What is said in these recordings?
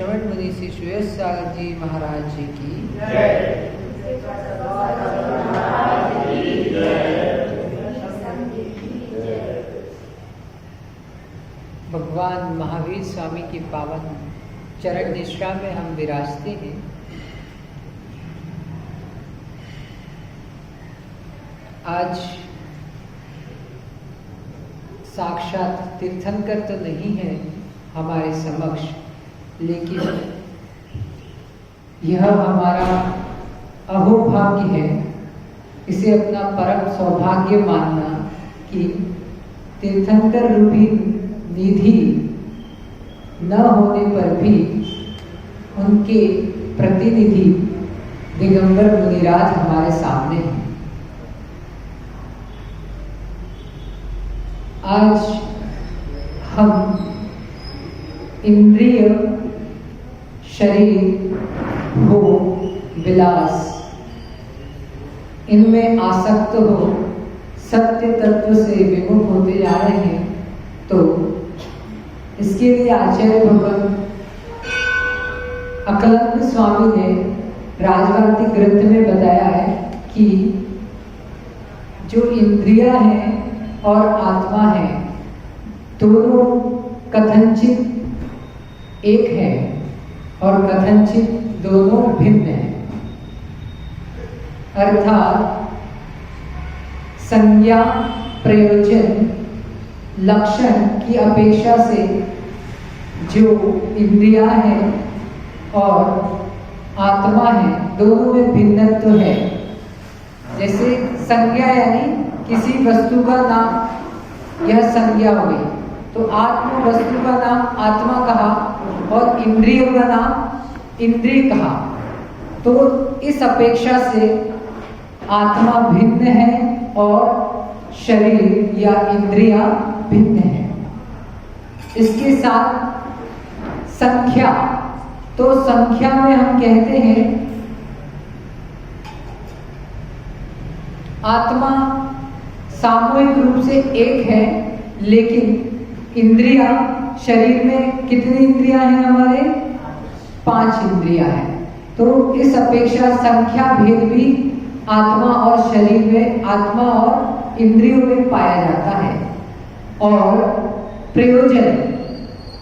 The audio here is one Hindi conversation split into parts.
श्रवण मुनि श्री सुयश सागर जी महाराज जी की भगवान महावीर स्वामी की पावन चरण निष्ठा में हम विराजते हैं। आज साक्षात तीर्थंकर तो नहीं है हमारे समक्ष, लेकिन यह हमारा अहोभाग्य है, इसे अपना परम सौभाग्य मानना कि तीर्थंकर रूपी निधि न होने पर भी उनके प्रतिनिधि दिगंबर मुनिराज हमारे सामने हैं। आज हम इंद्रिय, शरीर, भोग, विलास इनमें आसक्त हो सत्य तत्व से विमुख होते जा रहे हैं। तो इसके लिए आचार्य भगवान अकलंद स्वामी ने राजवार्तिक ग्रंथ में बताया है कि जो इंद्रिया है और आत्मा है दोनों कथनचित एक है और कथनचित दोनों भिन्न है। अर्थात संज्ञा, प्रयोजन, लक्षण की अपेक्षा से जो इंद्रिया है और आत्मा है दोनों में भिन्नत्व है। जैसे संज्ञा यानी किसी वस्तु का नाम, यह संज्ञा हो गई, तो आत्म वस्तु का नाम आत्मा कहा और इंद्रियों का नाम इंद्रिय कहा। तो इस अपेक्षा से आत्मा भिन्न है और शरीर या इंद्रियां भिन्न है। इसके साथ संख्या, तो संख्या में हम कहते हैं आत्मा सामूहिक रूप से एक है, लेकिन इंद्रियां, शरीर में कितनी इंद्रियां हैं हमारे? 5 इंद्रियां हैं। तो इस अपेक्षा संख्या भेद भी आत्मा और शरीर में, आत्मा और इंद्रियों में पाया जाता है। और प्रयोजन,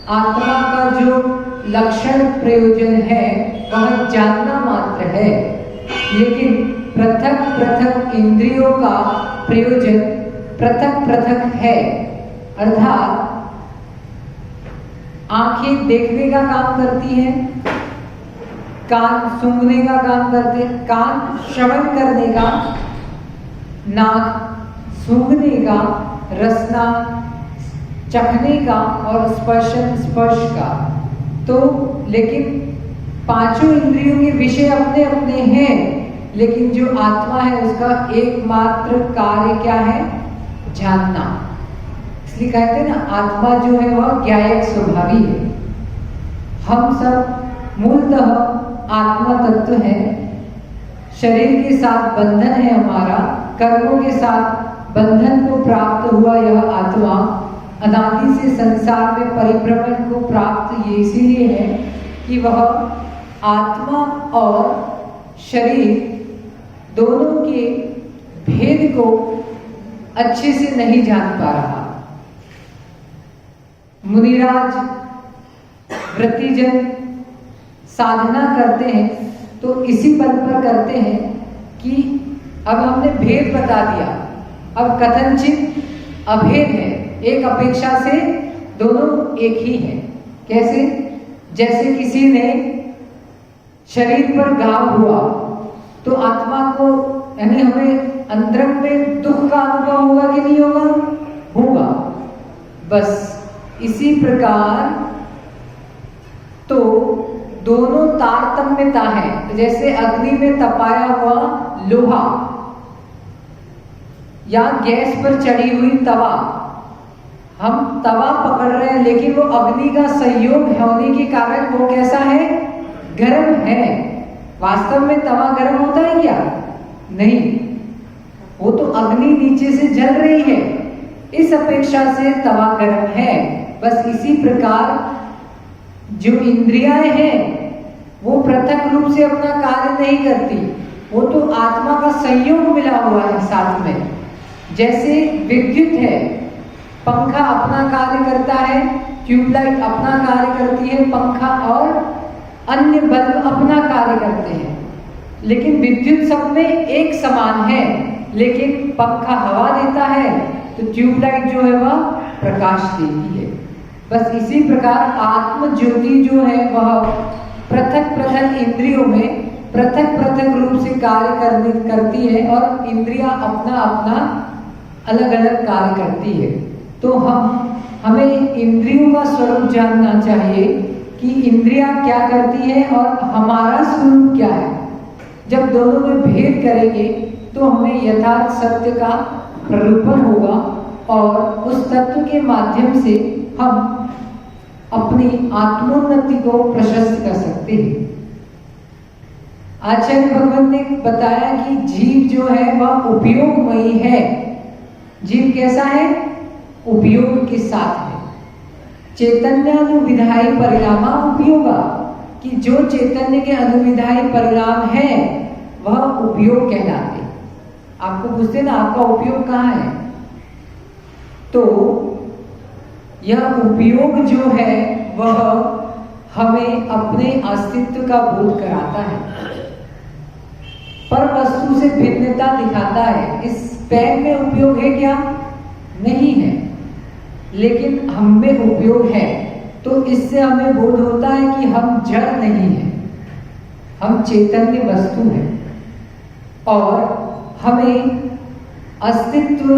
आत्मा का जो लक्षण प्रयोजन है वह जानना मात्र है, लेकिन पृथक पृथक इंद्रियों का प्रयोजन पृथक पृथक है। अर्थात आंखें देखने का काम करती हैं, कान सूंघने का काम करते हैं, कान श्रवण करने का, नाक सूंघने का, रसना चखने का और स्पर्श का। तो लेकिन पांचों इंद्रियों के विषय अपने अपने हैं, लेकिन जो आत्मा है उसका एकमात्र कार्य क्या है? जानना। इसलिए कहते हैं ना, आत्मा जो है वह ज्ञायक स्वभावी है। हम सब मूलतः आत्मा तत्व है। शरीर के साथ बंधन है हमारा, कर्मों के साथ बंधन को प्राप्त हुआ यह आत्मा अनादि से संसार में परिभ्रमण को प्राप्त ये इसीलिए है कि वह आत्मा और शरीर दोनों के भेद को अच्छे से नहीं जान पा रहा। मुनिराज व्रतिजन साधना करते हैं तो इसी बल पर करते हैं कि अब हमने भेद बता दिया, अब कथनचित अभेद है, एक अपेक्षा से दोनों एक ही है। कैसे? जैसे किसी ने शरीर पर घाव हुआ तो आत्मा को यानी हमें अंतरंग में दुख का अनुभव होगा कि नहीं होगा? होगा। बस इसी प्रकार तो दोनों तारतम्यता है। जैसे अग्नि में तपाया हुआ लोहा या गैस पर चढ़ी हुई तवा, हम तवा पकड़ रहे हैं लेकिन वो अग्नि का संयोग होने के कारण वो कैसा है? गर्म है। वास्तव में तवा गर्म होता है क्या? नहीं, वो तो अग्नि नीचे से जल रही है, इस अपेक्षा से तवा गर्म है। बस इसी प्रकार जो इंद्रियाएं हैं वो पृथक रूप से अपना कार्य नहीं करती, वो तो आत्मा का संयोग मिला हुआ है साथ में। जैसे विद्युत है, पंखा अपना कार्य करता है, ट्यूबलाइट अपना कार्य करती है, पंखा और अन्य बल्ब अपना कार्य करते हैं, लेकिन विद्युत सब में एक समान है। लेकिन पंखा हवा देता है तो ट्यूबलाइट जो है वह प्रकाश देती है। बस इसी प्रकार आत्म ज्योति जो है वह पृथक पृथक इंद्रियों में पृथक पृथक रूप से कार्य करती है और इंद्रियां अपना अपना अलग अलग कार्य करती है। तो हमें इंद्रियों का स्वरूप जानना चाहिए कि इंद्रियां क्या करती है और हमारा स्वरूप क्या है। जब दोनों में भेद करेंगे तो हमें यथार्थ सत्य का प्ररूपण होगा और उस तत्व के माध्यम से हम अपनी आत्मोन्नति को प्रशस्त कर सकते हैं। आचार्य भगवान ने बताया कि जीव जो है वह उपयोगमयी है। जीव कैसा है? उपयोग के साथ है। चैतन्यानुविधायी परिणामा उपयोगा, कि जो चैतन्य के अनुविधायी परिणाम है वह उपयोग कहलाते। आपको पूछते ना आपका उपयोग कहाँ है, तो यह उपयोग जो है वह हमें अपने अस्तित्व का बोध कराता है, पर वस्तु से भिन्नता दिखाता है। इस पैर में उपयोग है क्या? नहीं है, लेकिन हम में उपयोग है। तो इससे हमें बोध होता है कि हम जड़ नहीं है, हम चैतन्य वस्तु हैं और हमें अस्तित्व,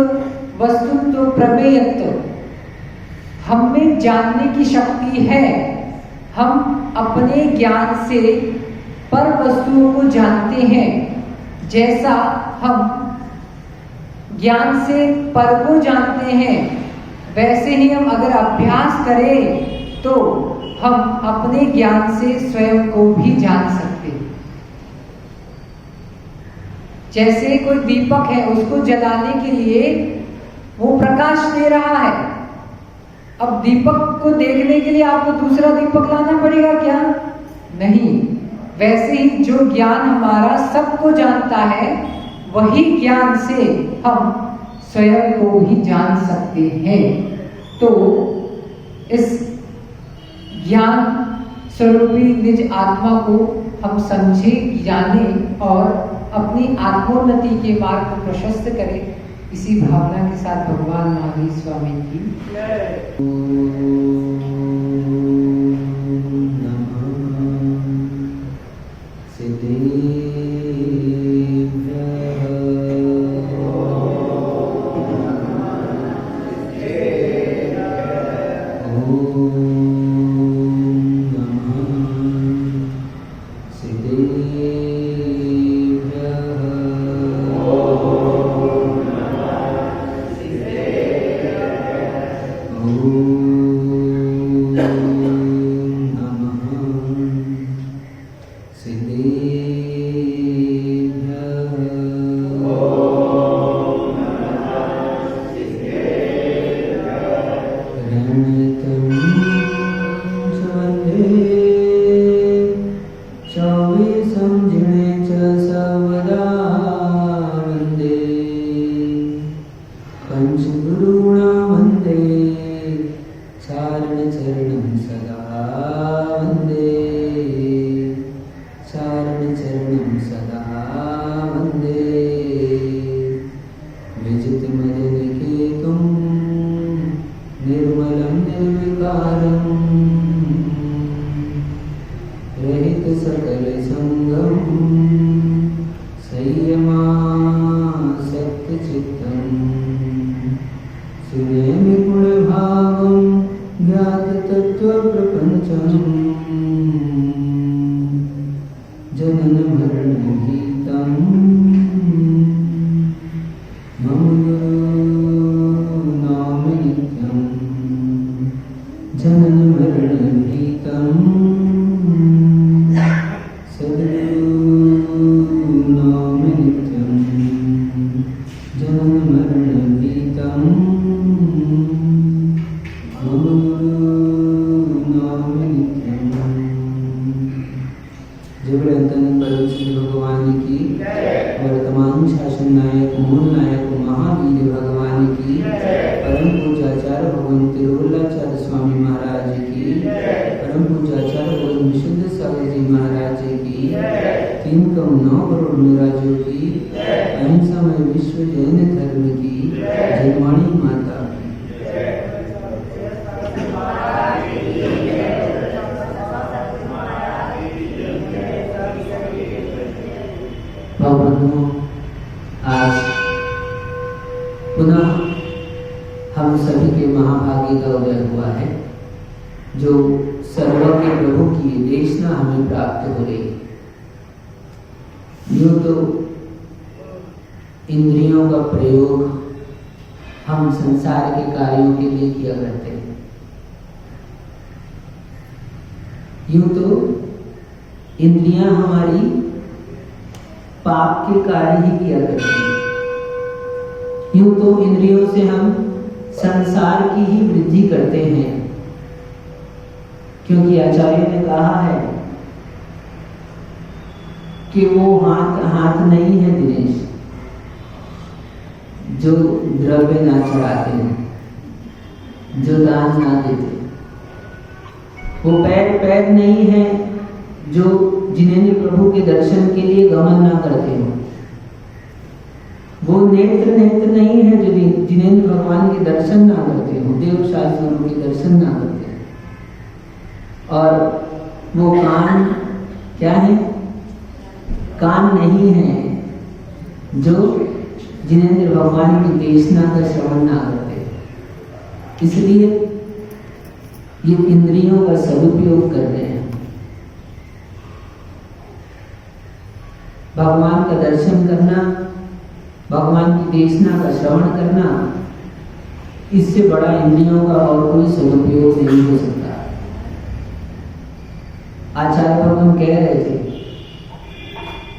वस्तुत्व, प्रमेयत्व हम में जानने की शक्ति है। हम अपने ज्ञान से पर वस्तुओं को जानते हैं। जैसा हम ज्ञान से पर को जानते हैं, वैसे ही हम अगर अभ्यास करें तो हम अपने ज्ञान से स्वयं को भी जान सकते हैं। जैसे कोई दीपक है, उसको जलाने के लिए वो प्रकाश दे रहा है। अब दीपक को देखने के लिए आपको दूसरा दीपक लाना पड़ेगा क्या? नहीं। वैसे ही जो ज्ञान हमारा सबको जानता है, वही ज्ञान से हम स्वयं को भी जान सकते हैं। तो इस ज्ञान स्वरूपी निज आत्मा को हम समझे, जाने और अपनी आत्मोन्नति के मार्ग को प्रशस्त करें। इसी भावना के साथ भगवान महावीर स्वामी की Amen. भगवान तिरुवल्लाचार्य स्वामी महाराज की, परम पूज्याचार्य भगवान विशुद्ध सागर जी महाराज की, 3,9 करोड़ मेराजों की, अहिंसामय विश्व जैन धर्म की, जयवाणी माता की। भगवानों, आज पुनः हम सभी के महाभाग्य का उदय हुआ है, जो सर्वज्ञ प्रभु की देशना हमें प्राप्त हो रही। यूं तो इंद्रियों का प्रयोग हम संसार के कार्यों के लिए किया करते हैं। यूं तो इंद्रियां हमारी पाप के कार्य ही किया करती हैं। यूं तो इंद्रियों से हम संसार की ही वृद्धि करते हैं, क्योंकि आचार्य ने कहा है कि वो हाथ नहीं है दिनेश जो द्रव्य ना चढ़ाते हैं, जो दान ना देते। वो पैर नहीं है जो जिन्हें प्रभु के दर्शन के लिए गमन ना करते हो। वो नेत्र नहीं है जो जिन्हें भगवान के दर्शन ना करते हो, देव शास्त्रों के दर्शन ना करते हो। और वो कान क्या है? कान नहीं है जो जिन्हें भगवान की देशना का श्रवण ना करते। इसलिए ये इंद्रियों का सदुपयोग कर रहे हैं। भगवान का दर्शन करना, भगवान की देशना का श्रवण करना, इससे बड़ा इंद्रियों का और कोई सदुपयोग नहीं हो सकता। आचार्य भगवान कह रहे थे,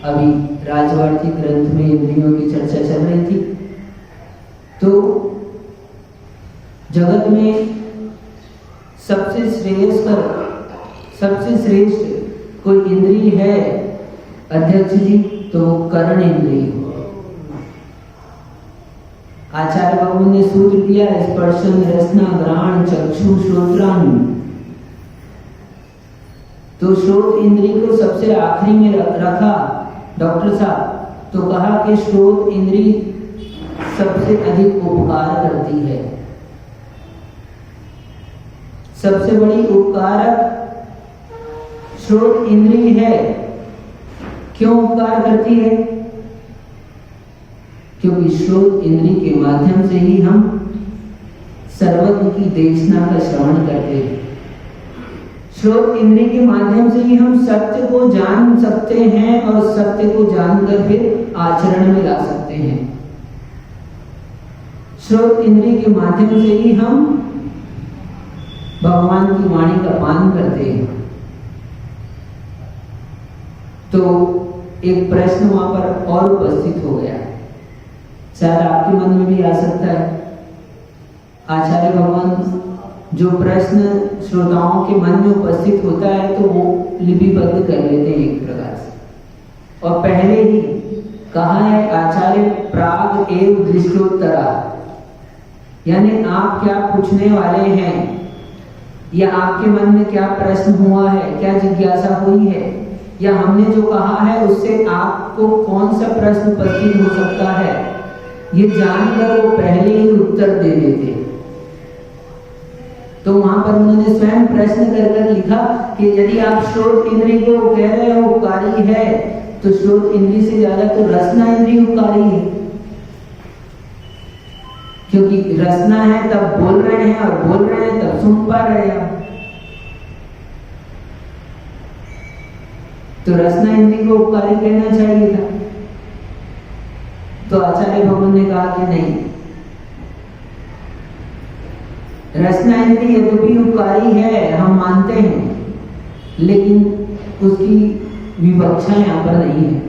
अभी राजवार्ती ग्रंथ में इंद्रियों की चर्चा चल रही थी, तो जगत में सबसे श्रेष्ठ कोई इंद्रिय है अध्यक्ष जी, तो कर्ण इंद्रिय। आचार्य बाबू ने सूत्र दिया, स्पर्शन रसना घ्राण चक्षु श्रोत्राण। तो श्रोत इंद्रिय को सबसे आखिरी में रखा डॉक्टर साहब, तो कहा कि श्रोत इंद्रिय सबसे अधिक उपकार करती है। सबसे बड़ी उपकारक श्रोत इंद्रिय है। क्यों उपकार करती है? क्योंकि श्रोत इंद्रिय के माध्यम से ही हम सर्वज्ञ की देशना का श्रवण करते हैं। श्रोत इंद्रिय के माध्यम से ही हम सत्य को जान सकते हैं और सत्य को जानकर फिर आचरण में ला सकते हैं। श्रोत इंद्रिय के माध्यम से ही हम भगवान की वाणी का पान करते हैं। तो एक प्रश्न वहां पर और उपस्थित हो गया, शायद आपके मन में भी आ सकता है। आचार्य भगवान जो प्रश्न श्रोताओं के मन में उपस्थित होता है तो वो लिपिबद्ध कर लेते हैं एक प्रकार से। और पहले ही कहा है आचार्य प्राग एव दृष्टोत्तरा, यानी आप क्या पूछने वाले हैं या आपके मन में क्या प्रश्न हुआ है, क्या जिज्ञासा हुई है, या हमने जो कहा है उससे आपको कौन सा प्रश्न उपस्थित हो सकता है, ये जानकर वो पहले ही उत्तर दे देते। तो वहां पर उन्होंने स्वयं प्रश्न कर लिखा कि यदि आप श्रोत इंद्रिय को कह रहे हो उपकारी है, तो श्रोत इंद्रिय से ज्यादा तो रसना इंद्रिय उपकारी है। क्योंकि रसना है तब बोल रहे हैं और बोल रहे हैं तब सुन पा रहे हैं। तो रसना इंद्रिय को उपकारी कहना चाहिए था। तो आचार्य भगवान ने कहा कि नहीं, रसना इंद्रिय यद्यपि उपकारी है, हम मानते हैं, लेकिन उसकी विवक्षा यहां पर नहीं है।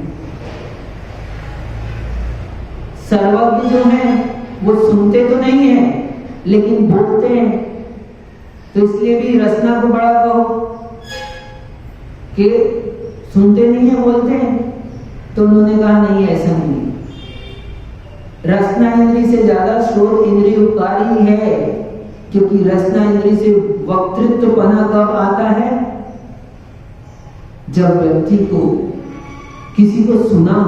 सर्वज्ञ जो है वो सुनते तो नहीं है लेकिन बोलते हैं। तो इसलिए भी रसना को बड़ा कहो कि सुनते नहीं है, बोलते हैं। तो उन्होंने कहा नहीं, ऐसा नहीं। रसना इंद्रिय से ज्यादा श्रोत इंद्रिय उपकारी है, क्योंकि रसना इंद्रिय से वक्तृत्वपना कब आता है? जब व्यक्ति को किसी को सुना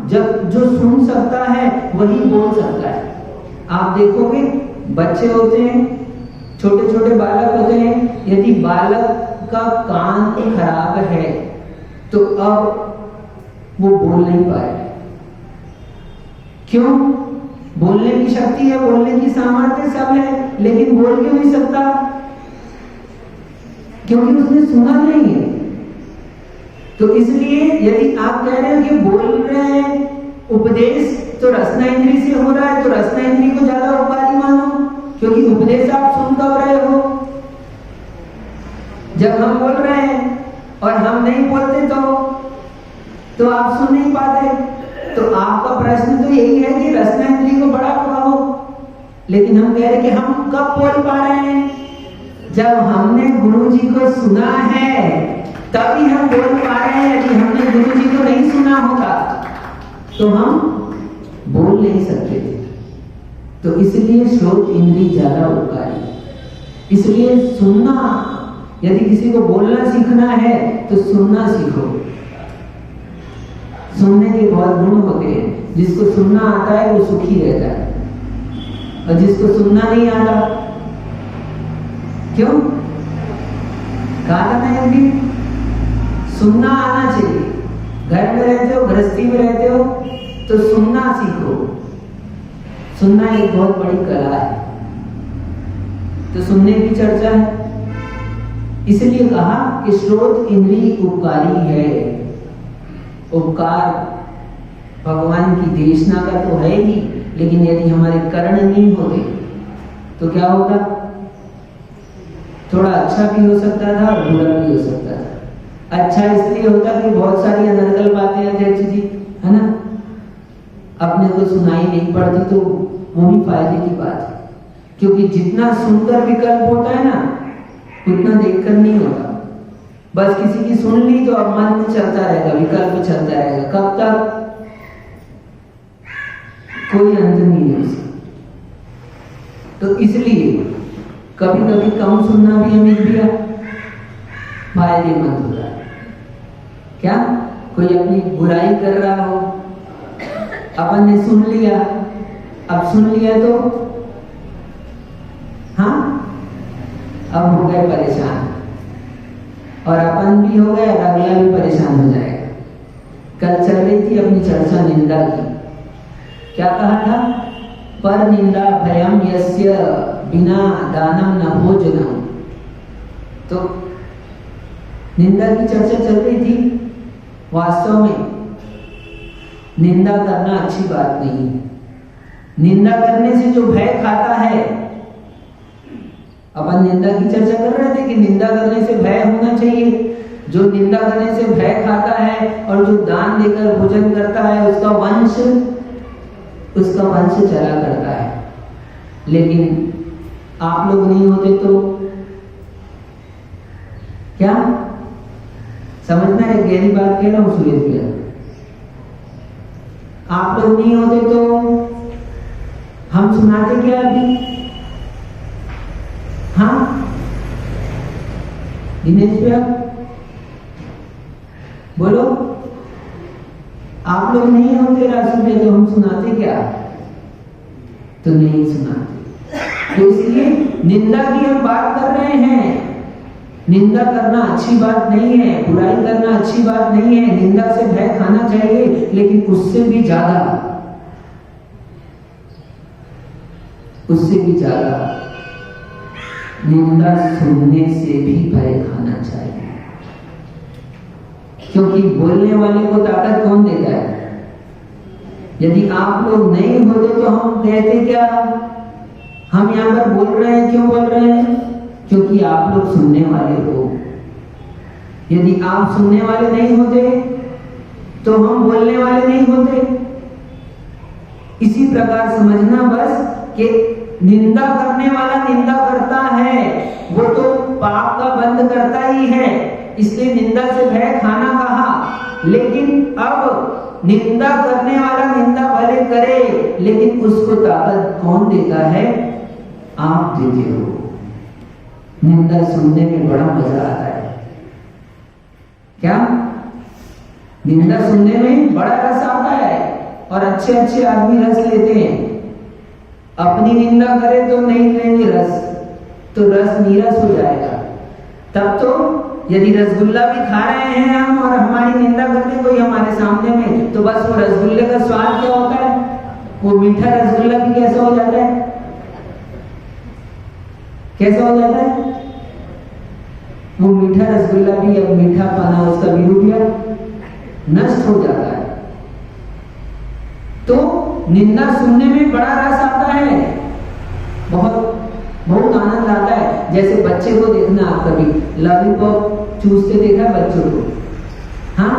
जब जो सुन सकता है वही बोल सकता है। आप देखोगे बच्चे होते हैं, छोटे छोटे बालक होते हैं, यदि बालक का कान खराब है तो अब वो बोल नहीं पाए। क्यों? बोलने की शक्ति है, बोलने की सामर्थ्य सब है, लेकिन बोल क्यों नहीं सकता? क्योंकि उसने सुना नहीं है। तो इसलिए यदि आप कह रहे हैं कि बोल रहे हैं उपदेश तो रसना इंद्रिय से हो रहा है, तो रसना इंद्रिय को ज्यादा उपकारी मानो, क्योंकि उपदेश आप सुन कब रहे हो? जब हम बोल रहे हैं, और हम नहीं बोलते तो आप सुन नहीं पाते। तो आपका प्रश्न तो यही है कि रसना इंद्रिय को बड़ा बढ़ाओ, लेकिन हम कह रहे हैं कि हम कब बोल पा रहे हैं? जब हमने गुरु जी को सुना है तभी हम बोल पा रहे हैं। यदि हमने गुरु जी को नहीं सुना होता तो हम बोल नहीं सकते थे। तो इसलिए श्रोत इंद्रिय ज्यादा उपकारी है। इसलिए सुनना, यदि किसी को बोलना सीखना है तो सुनना सीखो। सुनने के बहुत गुण होते हैं। जिसको सुनना आता है वो सुखी रहता है, और जिसको सुनना नहीं आता, क्यों? कारण है भी सुनना आना चाहिए। घर में रहते हो, गृहस्थी में रहते हो तो सुनना सीखो। सुनना एक बहुत बड़ी कला है। तो सुनने की चर्चा है, इसलिए कहा कि श्रोत इंद्रिय उपकारी है। उपकार भगवान की देशना का तो है ही, लेकिन यदि हमारे कर्ण नहीं होते तो क्या होगा? थोड़ा अच्छा भी हो सकता था और बुरा भी हो सकता था। अच्छा इसलिए होता कि बहुत सारी अनर्गल बातें अध्यक्ष जी, है ना, अपने को सुनाई नहीं पड़ती, तो वो भी फायदे की बात है। क्योंकि जितना सुनकर विकल्प होता है ना, उतना देखकर नहीं होता। बस किसी की सुन ली तो अब मन में चलता रहेगा, विकल्प चलता रहेगा। कब तक? कोई अंत नहीं है उसका। तो इसलिए कभी कभी कम सुनना भी हमें दिया फायदेमंद होता है। क्या? कोई अपनी बुराई कर रहा हो, अपन ने सुन लिया, अब सुन लिया तो हाँ, अब हो गए परेशान, और अपन भी हो गए और अगला भी परेशान हो जाएगा। कल चल रही थी अपनी चर्चा निंदा की। क्या कहा था? पर निंदा भयम यस्य बिना दानम न भोजनम। तो निंदा की चर्चा चल रही थी। वास्तव में निंदा करना अच्छी बात नहीं है। निंदा करने से जो भय खाता है, अपन निंदा की चर्चा कर रहे थे कि निंदा करने से भय होना चाहिए। जो निंदा करने से भय खाता है और जो दान देकर भोजन करता है, उसका वंश चला करता है। लेकिन आप लोग नहीं होते तो क्या? समझना है, गहरी बात कह रहा हूं सुरेश भैया। आप लोग नहीं होते तो हम सुनाते क्या अभी? हाँ दिनेश भैया बोलो, आप लोग नहीं होते राशि में तो हम सुनाते क्या? तो नहीं सुनाते। तो इसलिए निंदा की हम बात कर रहे हैं। निंदा करना अच्छी बात नहीं है, बुराई करना अच्छी बात नहीं है। निंदा से भय खाना चाहिए, लेकिन उससे भी ज्यादा निंदा सुनने से भी भय खाना चाहिए। क्योंकि बोलने वाले को ताकत कौन देता है? यदि आप लोग नहीं होते तो हम कहते क्या? हम यहाँ पर बोल रहे हैं, क्यों बोल रहे हैं? क्योंकि आप लोग सुनने वाले हो। यदि आप सुनने वाले नहीं होते तो हम बोलने वाले नहीं होते। इसी प्रकार समझना बस कि निंदा करने वाला निंदा करता है, वो तो पाप का बंद करता ही है, इसलिए निंदा से भय खाना कहा। लेकिन अब निंदा करने वाला निंदा भले करे, लेकिन उसको ताकत कौन देता है? आप देते हो। निंदा सुनने में बड़ा मजा आता है। क्या? निंदा सुनने में बड़ा रस आता है और अच्छे अच्छे आदमी रस लेते हैं। अपनी निंदा करे तो नहीं लेंगे रस, तो रस नीरस हो जाएगा। तब तो यदि रसगुल्ला भी खा रहे हैं हम और हमारी निंदा करते कोई हमारे सामने में, तो बस वो रसगुल्ले का स्वाद क्या होता है? वो मीठा रसगुल्ला भी कैसा हो जाता है? कैसा हो जाता है? वो मीठा रसगुल्ला भी, अब मीठा पाना उसका विरूपिया नष्ट हो जाता है। तो निंदा सुनने में बड़ा रस आता है, बहुत बहुत आनंद आता है। जैसे बच्चे को देखना, आप कभी लॉलीपॉप चूसते देखा बच्चों को? हाँ,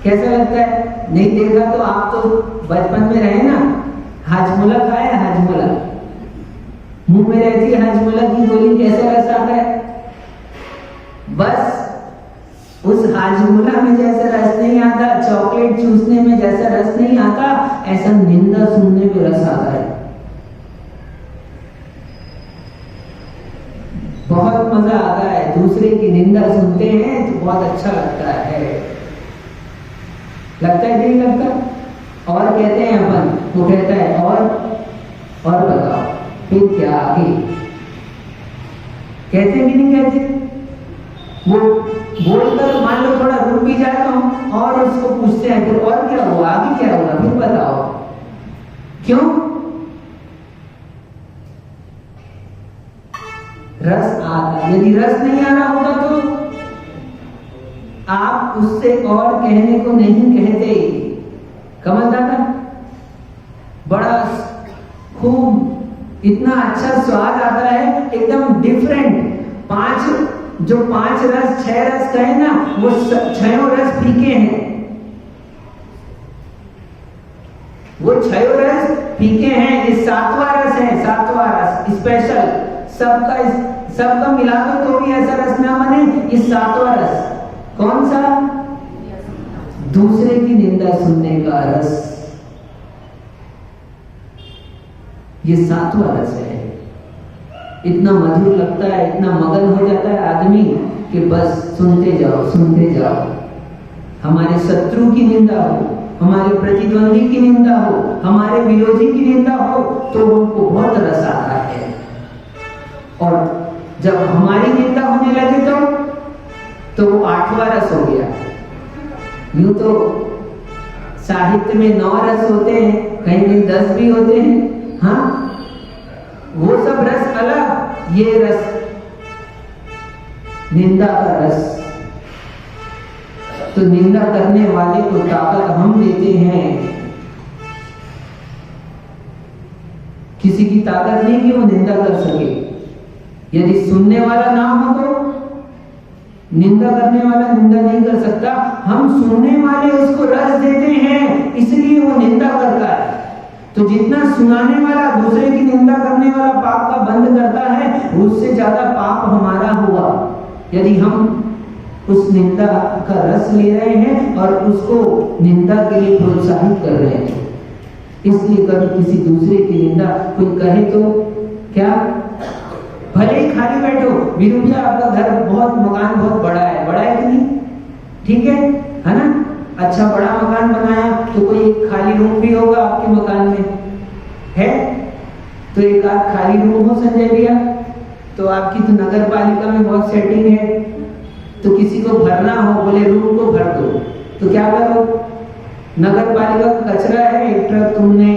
कैसा लगता है? नहीं देखा तो आप तो बचपन में रहे ना, हाजमोला खाया? हाजमोला मुंह में रहती है, हाजमोला की गोली, कैसा रस आता है? बस उस हाजमोला में जैसा रस नहीं आता, चॉकलेट चूसने में जैसा रस नहीं आता, ऐसा निंदा सुनने में रस आता है। बहुत मजा आता है। दूसरे की निंदा सुनते हैं तो बहुत अच्छा लगता है। लगता है नहीं लगता? और कहते हैं अपन, वो कहता है और बताओ फिर क्या आगे? कहते कि नहीं कहते? वो बोलकर मान लो थोड़ा रुक भी जाए तो हम और उसको पूछते हैं फिर और क्या हुआ, आगे क्या होगा, फिर बताओ। क्यों? रस आता। यदि रस नहीं आ रहा होगा तो आप उससे और कहने को नहीं कहते। कमल दादा, बड़ा खूब इतना अच्छा स्वाद आता है, एकदम डिफरेंट। जो पांच रस, 6 रस कहे ना, वो 6 रस फीके हैं। वो 6 रस फीके हैं, ये 7वां रस है, 7वां रस स्पेशल। सबका मिला दो तो भी ऐसा रस ना बने, ये 7वां रस। कौन सा? दूसरे की निंदा सुनने का रस, ये 7वां रस है। इतना मधुर लगता है, इतना मगन हो जाता है आदमी कि बस सुनते जाओ सुनते जाओ। हमारे शत्रु की निंदा हो, हमारे प्रतिद्वंदी की निंदा हो, हमारे विरोधी की निंदा हो, तो उनको बहुत रस आता है। और जब हमारी निंदा होने लगे तो वो 8वां रस हो गया। यूं तो साहित्य में 9 रस होते हैं, कहीं 10 भी होते हैं। हाँ, वो सब रस अलग, ये रस निंदा का रस। तो निंदा करने वाले को ताकत हम देते हैं। किसी की ताकत नहीं कि वो निंदा कर सके। यदि सुनने वाला ना हो तो निंदा करने वाला निंदा नहीं कर सकता। हम सुनने वाले उसको रस देते हैं, इसलिए वो निंदा करता है। तो जितना सुनाने वाला दूसरे की निंदा करने वाला पाप का बंद करता है, उससे ज्यादा पाप हमारा हुआ। यदि हम उस निंदा का रस ले रहे हैं और उसको निंदा के लिए प्रोत्साहित कर रहे हैं। इसलिए कभी किसी दूसरे की निंदा कोई कहे तो क्या, भले ही खाली बैठो, वीरू भैया आपका घर बहुत, मकान बहुत बड़ा है कि नहीं? ठीक है ना? अच्छा बड़ा मकान बनाया तो कोई एक खाली रूम भी होगा आपके मकान में, है? तो एक आध खाली रूम हो संजय भैया, तो आपकी तो नगर पालिका में बहुत सेटिंग है। तो किसी को भरना हो, बोले रूम को भर दो, तो क्या करो? नगर पालिका का कचरा है, एक ट्रक तुमने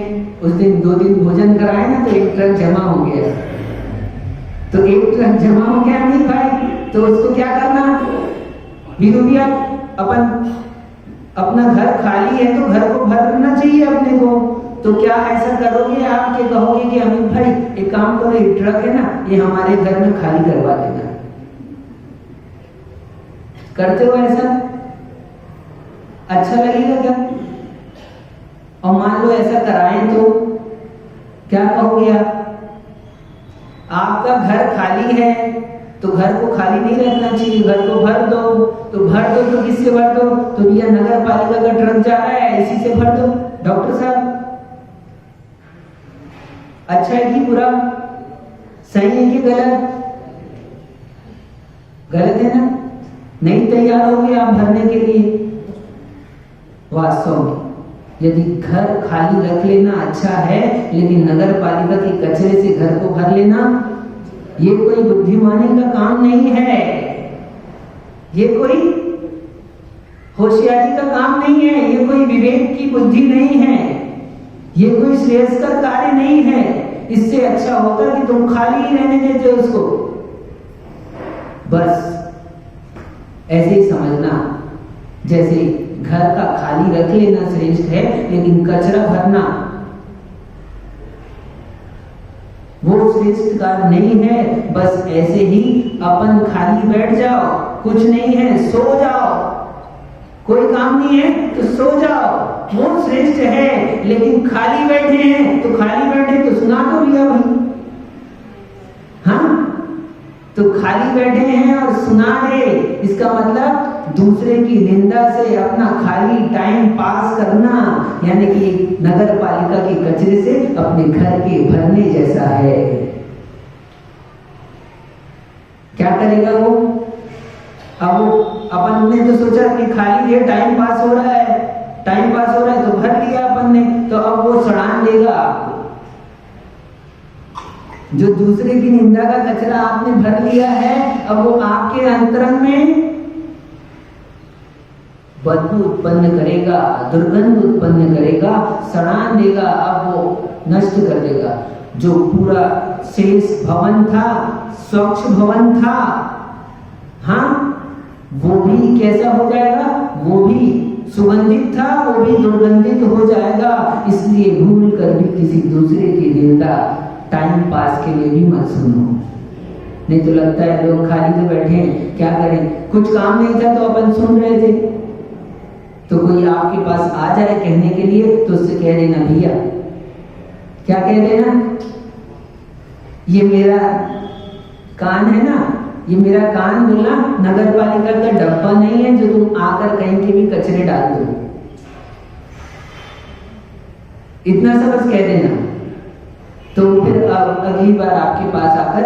उस दिन 2 दिन भोजन कराए ना, तो एक ट्रक जमा हो गया। तो एक ट्रक जमा हो गया नहीं भाई, तो उसको क्या करना? वीरू भैया अपना घर खाली है तो घर को भरना चाहिए अपने को। तो क्या ऐसा करोगे आप कि कहोगे कि अमित भाई एक काम करो, ये ट्रक है ना, ये हमारे घर में खाली करवा देना? करते हो ऐसा? अच्छा लगेगा क्या? और मान लो ऐसा कराएं तो क्या कहोगे आप? आपका घर खाली है तो घर को खाली नहीं रखना चाहिए, घर को भर दो। तो भर दो तो किससे भर दो? तो भैया नगर पालिका का ट्रक जा रहा है, इसी से भर दो। डॉक्टर साहब अच्छा है कि बुरा, सही है कि गलत? गलत है ना? नहीं तैयार हो गए आप भरने के लिए। वास्तव में यदि घर खाली रख लेना अच्छा है, लेकिन नगर पालिका के कचरे से घर को भर लेना ये कोई बुद्धिमानी का काम नहीं है, ये कोई होशियारी का काम नहीं है, ये कोई विवेक की बुद्धि नहीं है, ये कोई श्रेयस्कर कार्य नहीं है। इससे अच्छा होता कि तुम खाली ही रहने देते उसको। बस ऐसे ही समझना, जैसे घर का खाली रख लेना श्रेष्ठ है, लेकिन कचरा भरना वो श्रेष्ठ कार्य नहीं है। बस ऐसे ही अपन खाली बैठ जाओ, कुछ नहीं है, सो जाओ, कोई काम नहीं है तो सो जाओ, वो श्रेष्ठ है। लेकिन खाली बैठे हैं तो खाली बैठे तो सुना तो लिया भाई, हाँ, तो खाली बैठे हैं और सुना दे, इसका मतलब दूसरे की निंदा से अपना खाली टाइम पास करना, यानी कि नगर पालिका के कचरे से अपने घर के भरने जैसा है। क्या करेगा वो? अब वो अपन ने तो सोचा कि खाली है, टाइम पास हो रहा है, टाइम पास हो रहा है तो भर लिया अपन ने, तो अब वो सड़ान देगा आपको। जो दूसरे की निंदा का कचरा आपने भर लिया है, अब वो आपके अंतरंग में बदबू उत्पन्न करेगा, दुर्गंध उत्पन्न करेगा, सड़ान देगा, अब वो नष्ट कर देगा। जो पूरा शेष भवन था, स्वच्छ भवन था, हाँ, वो भी कैसा हो जाएगा? वो भी सुगंधित था, वो भी दुर्गंधित हो जाएगा। इसलिए भूल कर भी किसी दूसरे की निंदा टाइम पास के लिए भी मत सुनो। नहीं तो लगता है लोग खाली तो बैठे हैं, क्या करें, कुछ काम नहीं था तो अपन सुन रहे थे। तो कोई आपके पास आ जाए कहने के लिए तो उससे कह देना, भैया क्या कह देना, ये मेरा कान है ना, ये मेरा कान बोलना नगर पालिका का डब्बा नहीं है जो तुम आकर कहीं के भी कचरे डाल दो। इतना सा बस कह देना, तो फिर अगली बार आपके पास आकर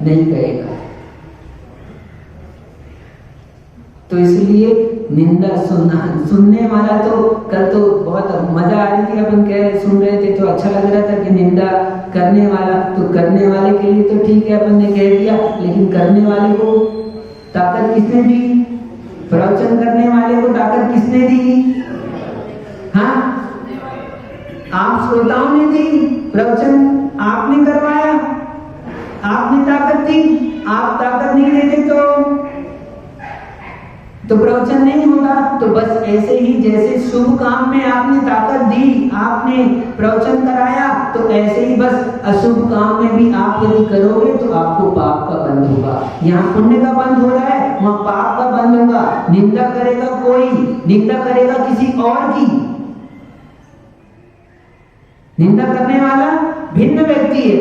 नहीं कहेगा। तो इसलिए निंदा सुनने वाला तो कल तो बहुत मजा आ रही थी, अपन कह सुन रहे थे तो अच्छा लग रहा था कि निंदा करने वाला, तो करने वाले के लिए तो ठीक है अपन ने कह दिया, लेकिन करने वाले को ताकत किसने दी? प्रवचन करने वाले को ताकत किसने दी? हाँ, आप श्रोताओं ने दी, प्रवचन आपने करवाया, आपने ताकत दी। आप ताकत नहीं देते तो प्रवचन नहीं होगा। तो बस ऐसे ही जैसे शुभ काम में आपने ताकत दी, आपने प्रवचन कराया, तो ऐसे ही बस अशुभ काम में भी आप यदि करोगे तो आपको पाप का बंध होगा। यहाँ पुण्य का बंध हो रहा है, वहां पाप का बंध होगा। निंदा करेगा कोई, निंदा करेगा किसी और की, निंदा करने वाला भिन्न व्यक्ति है,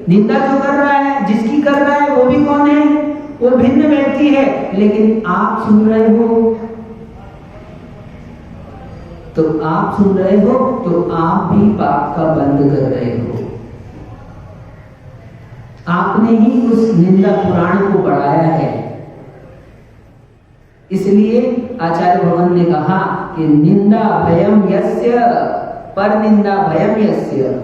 निंदा जो कर रहा है, जिसकी कर रहा है वो भी कौन है? वो भिन्न व्यक्ति है। लेकिन आप सुन रहे हो, तो आप सुन रहे हो तो आप भी पाप का बंध कर रहे हो। आपने ही उस निंदा पुराण को बढ़ाया है। इसलिए आचार्य भगवान ने कहा कि निंदा भयम यस्य, पर निंदा भयम यस्य,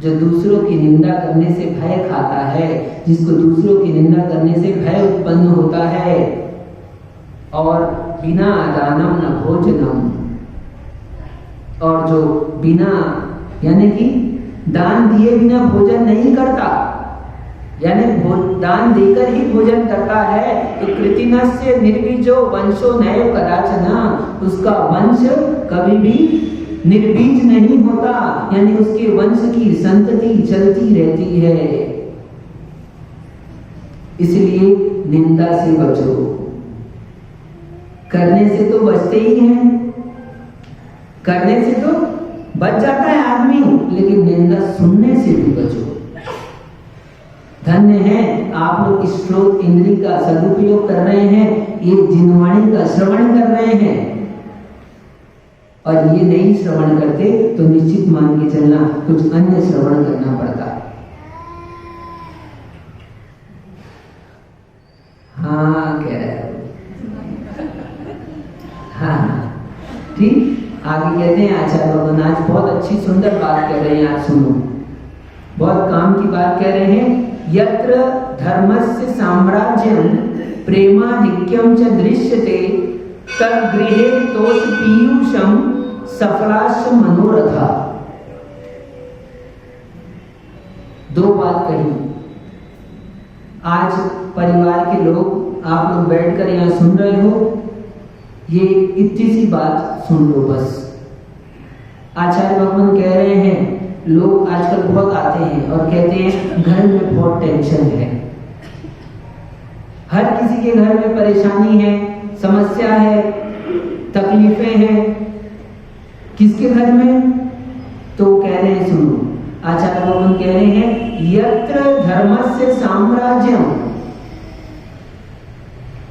जो दूसरों की निंदा करने से भय खाता है, जिसको दूसरों की निंदा करने से भय उत्पन्न होता है, और बिना दानम न भोजनम, और जो बिना यानी कि दान दिए बिना भोजन नहीं करता, यानी दान देकर ही भोजन करता है, तो कृतिनस्य निर्बीजो वंशो नैव कदाचन, उसका वंश कभी भी निर्बीज नहीं होता, यानी उसके वंश की संतति चलती रहती है। इसलिए निंदा से बचो। करने से तो बचते ही हैं, करने से तो बच जाता है आदमी, लेकिन निंदा सुनने से भी बचो। धन्य हैं आप लोग इस श्रोत इंद्री का सदुपयोग कर रहे हैं, ये जिनवाणी का श्रवण कर रहे हैं। और ये नहीं श्रवण करते तो निश्चित मान के चलना कुछ अन्य श्रवण करना पड़ता। हाँ कह रहे हैं, हाँ ठीक। आगे कहते हैं आचार्य भगवान आज बहुत अच्छी सुंदर बात कह रहे हैं, आज सुनो, बहुत काम की बात कह रहे हैं। यत्र धर्मस्य साम्राज्यम प्रेमाधिक्यम च दृश्यते तद्गृहे तोष पीयूषम सफलाश्च मनोरथा। दो बात कही। आज परिवार के लोग आप लोग बैठकर यहाँ सुन रहे हो, ये इतनी सी बात सुन लो बस। आचार्य भगवान कह रहे हैं लोग आजकल बहुत आते हैं और कहते हैं घर में बहुत टेंशन है, हर किसी के घर में परेशानी है, समस्या है, तकलीफें हैं। किसके घर में? तो कह रहे हैं सुनो, आचार्य भगवान कह रहे हैं यत्र धर्मस्य साम्राज्यम,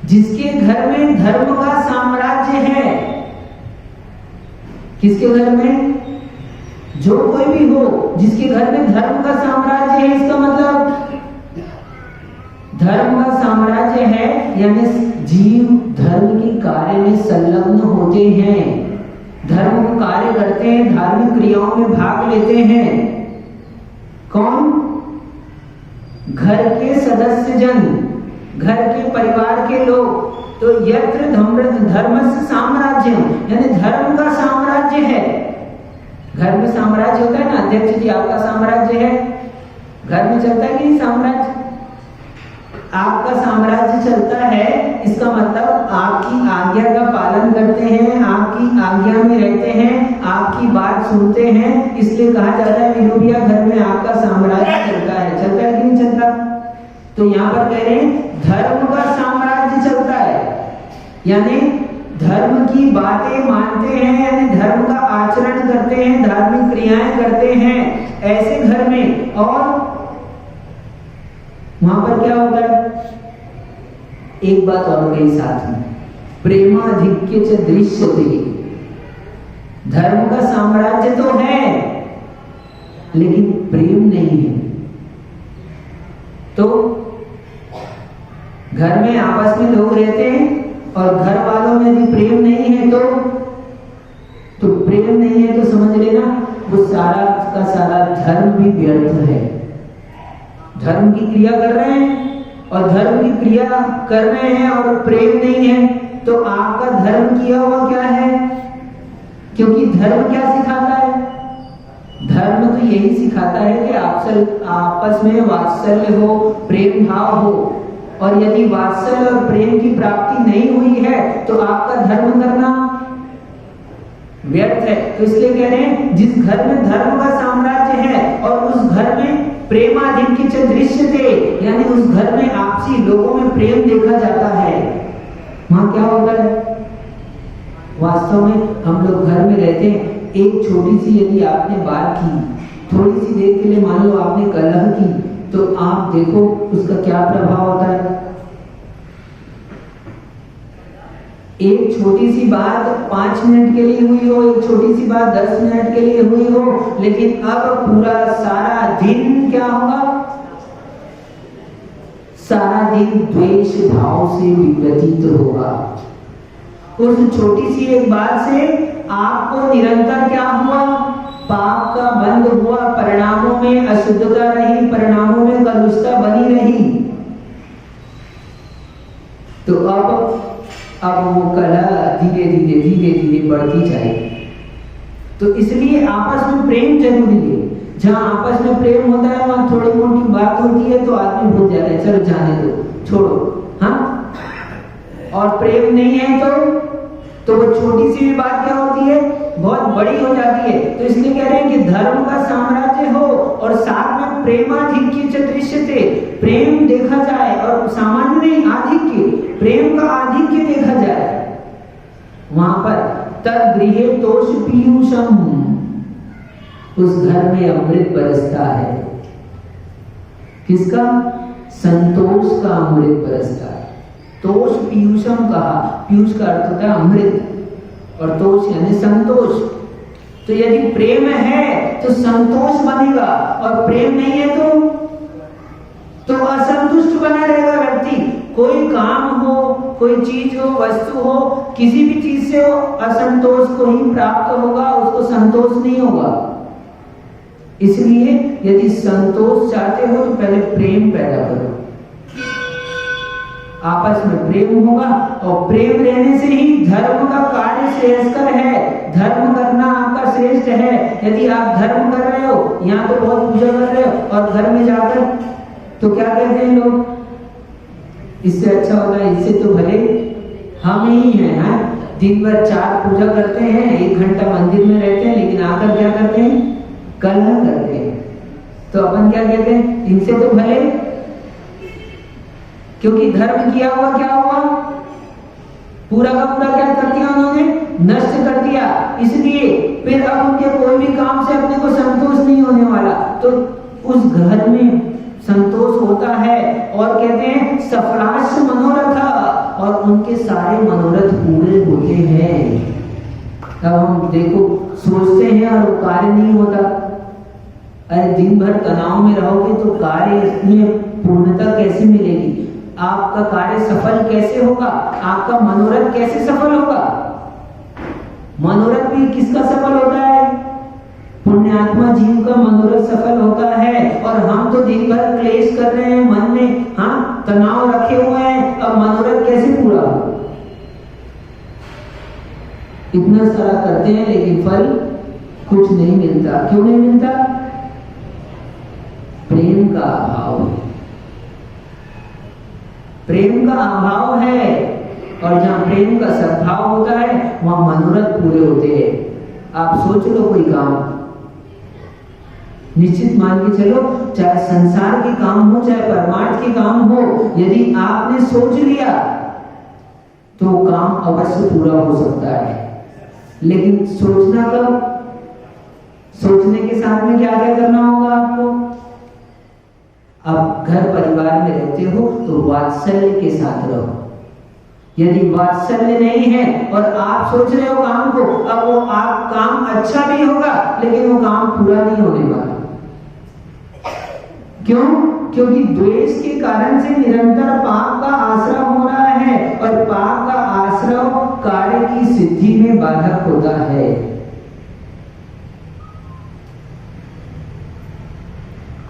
जिसके घर में धर्म का साम्राज्य है। किसके घर में? जो कोई भी हो जिसके घर में धर्म का साम्राज्य है, इसका मतलब धर्म का साम्राज्य है यानी जीव धर्म के कार्य में संलग्न होते हैं, धर्म को कार्य करते हैं, धार्मिक क्रियाओं में भाग लेते हैं। कौन? घर के सदस्य जन, घर के परिवार के लोग। तो यत्र धर्मस्य साम्राज्यम यानी धर्म का साम्राज्य है। घर में साम्राज्य होता है ना, अध्यक्ष जी आपका साम्राज्य है, घर में चलता है कि नहीं साम्राज्य? आपका साम्राज्य चलता है, इसका मतलब आपकी आज्ञा का पालन करते हैं, आपकी आज्ञा में रहते हैं, आपकी बात सुनते हैं, इसलिए कहा जाता है विनोबिया घर में आपका साम्राज्य चलता है। चलता है कि नहीं चलता? तो यहाँ पर कह रहे हैं धर्म का साम्राज्य चलता है, यानी धर्म की बातें मानते हैं, यानी धर्म का आचरण करते हैं, धार्मिक क्रियाएं करते हैं ऐसे घर में। और वहां पर क्या होता है? एक बात और कही साथ में, प्रेमाधिक्य च दृश्यते। धर्म का साम्राज्य तो है लेकिन प्रेम नहीं है। तो घर में आपस में लोग रहते हैं और घर वालों में यदि प्रेम नहीं है तो प्रेम नहीं है तो समझ लेना वो सारा का सारा धर्म भी व्यर्थ है। धर्म की क्रिया कर रहे हैं और धर्म की क्रिया कर रहे हैं और प्रेम नहीं है तो आपका धर्म किया हुआ क्या है? क्योंकि धर्म क्या सिखाता है? धर्म तो यही सिखाता है कि आपस में वात्सल्य हो, प्रेम भाव हो। और यदि वात्सल्य और प्रेम की प्राप्ति नहीं हुई है तो आपका धर्म करना व्यर्थ है। तो इसलिए कह रहे हैं जिस घर में धर्म का साम्राज्य है और उस घर में प्रेमाधिक्य च दृश्यते, यानी उस घर में आपसी लोगों में प्रेम देखा जाता है, वहां क्या होता है? वास्तव में हम लोग घर में रहते हैं, एक छोटी सी यदि आपने बात की, थोड़ी सी देर के लिए मान लो आपने कलह की, तो आप देखो उसका क्या प्रभाव होता है। एक छोटी सी बात 5 मिनट के लिए हुई हो, एक छोटी सी बात 10 मिनट के लिए हुई हो, लेकिन अब पूरा सारा दिन क्या होगा? सारा दिन द्वेष भाव से व्यतीत होगा। उस छोटी सी एक बात से आपको निरंतर क्या हुआ? पाप का बंध हुआ, परिणामों में अशुद्धता रही, परिणामों में कलुषता बनी रही। तो अब वो कलह धीरे धीरे बढ़ती जाएगी। तो इसलिए आपस में प्रेम जरूरी है। जहां आपस में प्रेम होता है वहां थोड़ी मोटी बात होती है तो आदमी भूल जाता है, चलो जाने दो, छोड़ो, हाँ। और प्रेम नहीं है तो वो छोटी सी भी बात क्या होती है? बहुत बड़ी हो जाती है। तो इसलिए कह रहे हैं कि धर्म का साम्राज्य हो और साथ में प्रेमाधिक्य च दृश्यते, प्रेम देखा जाए, और सामान्य नहीं आधिक्य, प्रेम का आधिक्य देखा जाए। वहां पर तद्गृहे तोष पीयूषम, उस घर में अमृत बरसता है। किसका? संतोष का अमृत बरसता है। तोष पीयूषम कहा, पीयूष का अर्थ होता है अमृत और तोष यानी संतोष। तो यदि प्रेम है तो संतोष बनेगा और प्रेम नहीं है तो असंतुष्ट बना रहेगा व्यक्ति। कोई काम हो, कोई चीज हो, वस्तु हो, किसी भी चीज से हो, असंतोष को ही प्राप्त होगा, उसको संतोष नहीं होगा। इसलिए यदि संतोष चाहते हो तो पहले प्रेम पैदा करो, आपस में प्रेम होगा और प्रेम रहने से ही धर्म का कार्य श्रेयस्कर है। धर्म करना आपका श्रेष्ठ है। यदि आप धर्म कर रहे हो, यहाँ तो बहुत पूजा कर रहे हो और घर में जाकर तो क्या कहते हैं लोग, इससे अच्छा होता है, इससे तो भले हम ही हैं। दिन भर 4 पूजा करते हैं, 1 घंटा मंदिर में रहते हैं, लेकिन आकर क्या करते हैं? कलह करते हैं। तो अपन क्या कहते हैं? इनसे तो भले, क्योंकि धर्म किया हुआ क्या हुआ? पूरा का पूरा क्या कर दिया उन्होंने? नष्ट कर दिया। इसलिए फिर अब उनके कोई भी काम से अपने को संतोष नहीं होने वाला। तो उस घर में संतोष होता है और कहते हैं सफलाश मनोरथ, और उनके सारे मनोरथ पूरे होते हैं। अब हम देखो सोचते हैं और वो कार्य नहीं होता। अरे दिन भर तनाव में रहोगे तो कार्य में पूर्णता कैसे मिलेगी? आपका कार्य सफल कैसे होगा? आपका मनोरथ कैसे सफल होगा? मनोरथ भी किसका सफल होता है? पुण्यात्मा जीव का मनोरथ सफल होता है। और हम तो दिन भर क्लेश कर रहे हैं, मन में तनाव रखे हुए हैं, अब मनोरथ कैसे पूरा हो? इतना सारा करते हैं लेकिन फल कुछ नहीं मिलता। क्यों नहीं मिलता? प्रेम का अभाव है। प्रेम का अभाव है, और जहां प्रेम का सद्भाव होता है वहां मनोरथ पूरे होते हैं। आप सोच लो कोई काम, निश्चित मान के चलो, चाहे संसार के काम हो चाहे परमार्थ के काम हो, यदि आपने सोच लिया तो काम अवश्य पूरा हो सकता है। लेकिन सोचना कब? सोचने के साथ में क्या क्या करना होगा आपको? आप घर परिवार में रहते हो तो वात्सल्य के साथ रहो। यदि वात्सल्य नहीं है और आप सोच रहे हो काम को, अब वो आप काम अच्छा भी होगा लेकिन वो काम पूरा नहीं होने वाला। क्यों? क्योंकि द्वेष के कारण से निरंतर पाप का आश्रय हो रहा है, और पाप का आश्रय कार्य की सिद्धि में बाधक होता है।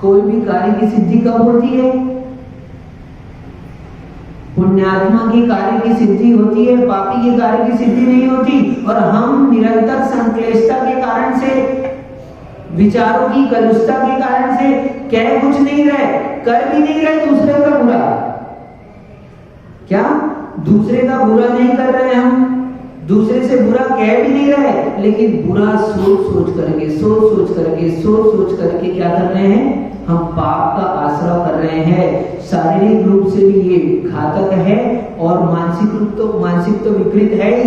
कोई भी कार्य की सिद्धि कब होती है? पुण्यात्मा की कार्य की सिद्धि होती है, पापी के कार्य की सिद्धि नहीं होती। और हम निरंतर संक्लेशता के कारण से, विचारों की कलुषता के कारण से कह कुछ नहीं रहे, कर भी नहीं रहे दूसरे का बुरा। क्या? दूसरे का बुरा नहीं कर रहे हम, दूसरे से बुरा कह भी नहीं रहे, लेकिन बुरा सोच सोच करके क्या कर रहे हैं? हम पाप का आश्रय कर रहे हैं। शारीरिक रूप से भी ये घातक है और मानसिक तो विकृत है ही।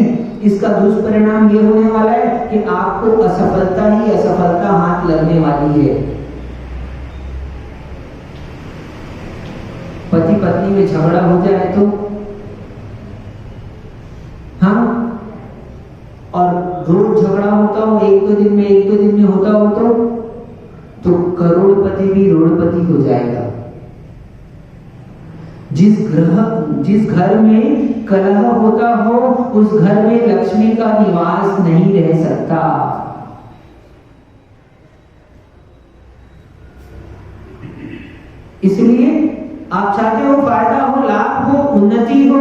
इसका दुष्परिणाम ये होने वाला है कि आपको असफलता ही असफलता हाथ लगने वाली है। पति पत्नी में झगड़ा हो जाए तो और रोज झगड़ा होता हो, एक दो दिन में होता हो तो करोड़पति भी रोड़पति हो जाएगा। जिस घर में कलह होता हो उस घर में लक्ष्मी का निवास नहीं रह सकता। इसलिए आप चाहते हो फायदा हो, लाभ हो, उन्नति हो,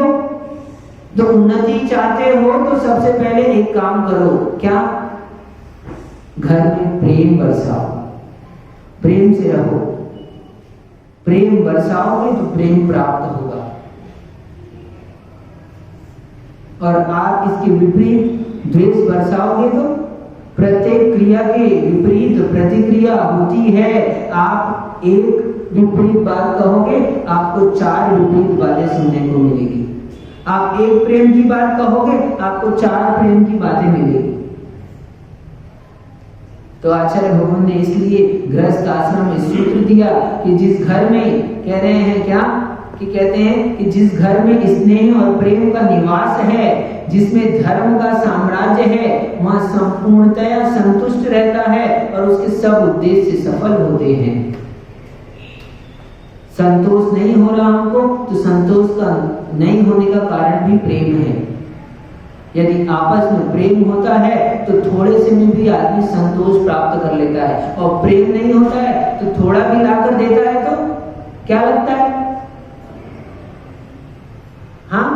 तो उन्नति चाहते हो तो सबसे पहले एक काम करो। क्या? घर में प्रेम बरसाओ, प्रेम से रहो। प्रेम बरसाओगे तो प्रेम प्राप्त होगा। और आप इसके विपरीत द्वेष बरसाओगे तो प्रत्येक क्रिया के विपरीत प्रतिक्रिया होती है। आप एक विपरीत बात कहोगे, आपको 4 विपरीत बातें सुनने को मिलेगी। आप एक प्रेम की बात कहोगे, आपको 4 प्रेम की बातें मिलेगी। तो आचार्य भगवान ने इसलिए गृहस्थ आश्रम में सूत्र दिया कि जिस घर में कह रहे हैं क्या कि कहते हैं कि जिस घर में स्नेह और प्रेम का निवास है, जिसमें धर्म का साम्राज्य है, वहां संपूर्णतया संतुष्ट रहता है और उसके सब उद्देश्य सफल होते हैं। संतोष नहीं हो रहा हमको, तो संतोष का नहीं होने का कारण भी प्रेम है। यदि आपस में प्रेम होता है तो थोड़े से में भी आदमी संतोष प्राप्त कर लेता है, और प्रेम नहीं होता है तो थोड़ा भी लाकर देता है तो क्या लगता है? हाँ,